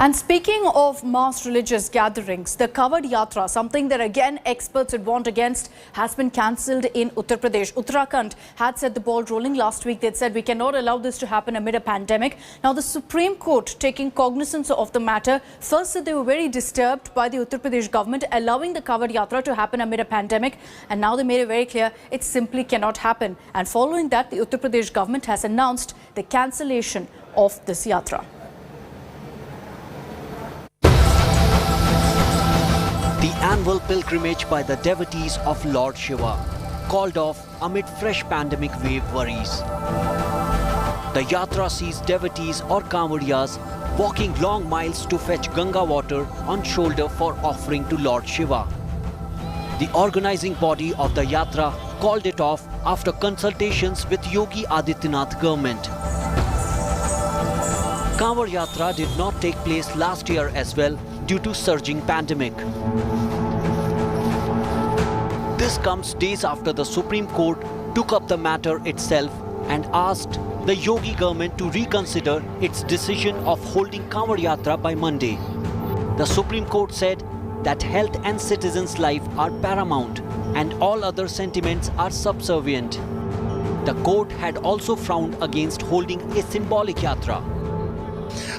And speaking of mass religious gatherings, the Kavod Yatra, something that again experts had warned against, has been cancelled in Uttar Pradesh. Uttarakhand had set the ball rolling last week. They'd said we cannot allow this to happen amid a pandemic. Now the Supreme Court, taking cognizance of the matter, first said they were very disturbed by the Uttar Pradesh government allowing the Kavod Yatra to happen amid a pandemic. And now they made it very clear it simply cannot happen. And following that, the Uttar Pradesh government has announced the cancellation of this yatra. The annual pilgrimage by the devotees of Lord Shiva called off amid fresh pandemic wave worries. The yatra sees devotees or Kanwadiyas walking long miles to fetch Ganga water on shoulder for offering to Lord Shiva. The organizing body of the yatra called it off after consultations with Yogi Adityanath government. Kavod Yatra did not take place last year as well due to surging pandemic. This comes days after the Supreme Court took up the matter itself and asked the Yogi government to reconsider its decision of holding Kavod Yatra by Monday. The Supreme Court said that health and citizens' life are paramount and all other sentiments are subservient. The court had also frowned against holding a symbolic yatra.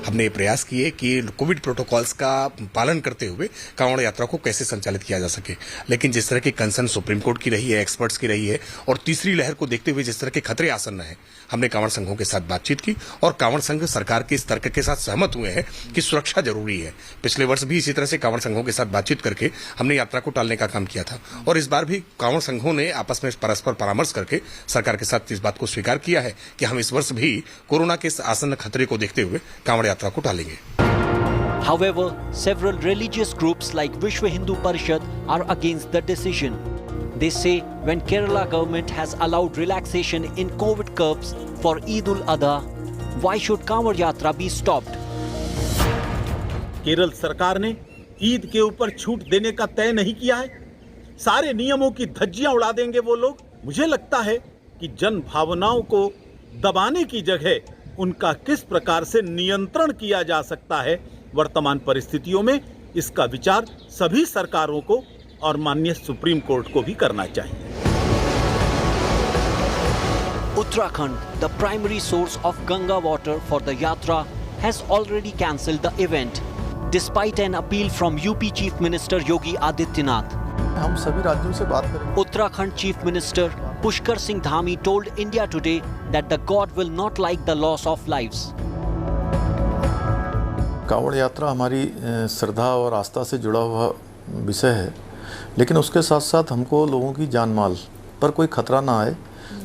हमने ये प्रयास किए कि Covid protocols का पालन करते हुए कांवड़ यात्रा को कैसे संचालित किया जा सके, लेकिन जिस तरह की कंसर्न सुप्रीम कोर्ट की रही है, एक्सपर्ट्स की रही है और तीसरी लहर को देखते हुए जिस तरह के खतरे आसन्न है, हमने कांवड़ संघों के साथ बातचीत की और कांवड़ संघ सरकार के इस तर्क के साथ सहमत हुए हैं कि सुरक्षा जरूरी है। पिछले वर्ष भी इसी तरह से कांवड़ संघों के साथ बातचीत करके हमने यात्रा को टालने का काम किया था और इस बार भी कांवड़ संघों ने आपस में परस्पर परामर्श करके सरकार के साथ इस बात को स्वीकार किया है कि हम इस वर्ष भी कोरोना के आसन्न खतरे को देखते हुए कांवड़ यात्रा को टालेंगे। However, several religious groups like Vishwa Hindu Parishad are against the decision. They say when Kerala government has allowed relaxation in COVID curbs for Eid ul-Adha, why should Kavod Yatra be stopped? Kerala सरकार ने ईद के ऊपर छूट देने का तय नहीं किया है। सारे नियमों की धज्जियां उड़ा देंगे वो लोग। मुझे लगता है कि जन भावनाओं को दबाने की जगह उनका किस प्रकार से नियंत्रण किया जा सकता है वर्तमान परिस्थितियों में, इसका विचार सभी सरकारों को और माननीय सुप्रीम कोर्ट को भी करना चाहिए। Uttarakhand, the primary source of Ganga water for the yatra, has already cancelled the event, despite an appeal from UP Chief Minister Yogi Adityanath. हम सभी राज्यों से बात करेंगे। Uttarakhand Chief Minister Pushkar Singh Dhami told India Today that the God will not like the loss of lives. Kanwar यात्रा हमारी श्रद्धा और आस्था से जुड़ा हुआ विषय है, लेकिन उसके साथ साथ हमको लोगों की जान माल पर कोई खतरा ना आए,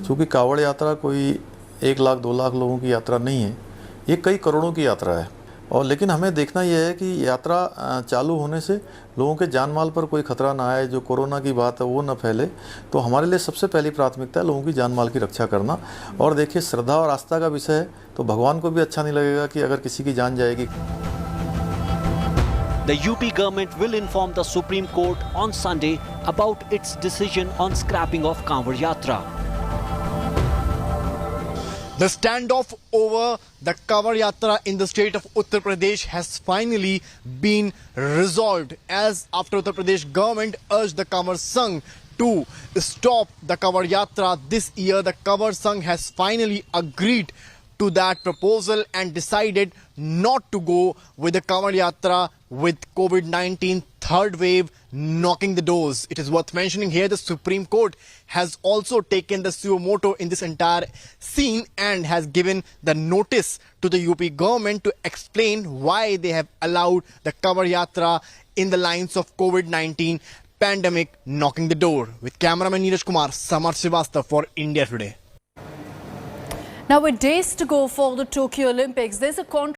क्योंकि कांवड़ यात्रा कोई 1 लाख 2 लाख लोगों की यात्रा नहीं है, ये कई करोड़ों की यात्रा है। और लेकिन हमें देखना यह है कि यात्रा चालू होने से लोगों के जान माल पर कोई खतरा ना आए, जो कोरोना की बात है वो ना फैले। तो हमारे लिए सबसे पहली प्राथमिकता है लोगों की जान माल की रक्षा करना। और देखिए, श्रद्धा और आस्था का विषय है, तो भगवान को भी अच्छा नहीं लगेगा कि अगर किसी की जान जाएगी। The UP government will inform the Supreme Court on Sunday about its decision on scrapping of Kavod Yatra. The standoff over the Kavod Yatra in the state of Uttar Pradesh has finally been resolved, as after Uttar Pradesh government urged the Kanwar Sangh to stop the Kavod Yatra this year. The Kanwar Sangh has finally agreed to that proposal and decided not to go with the Kavod Yatra with COVID-19 third wave knocking the doors. It is worth mentioning here the Supreme Court has also taken the suo motu in this entire scene and has given the notice to the UP government to explain why they have allowed the Kavod Yatra in the lines of COVID-19 pandemic knocking the door. With cameraman Neeraj Kumar, Samar Srivastava for India Today. Now with days to go for the Tokyo Olympics, there's a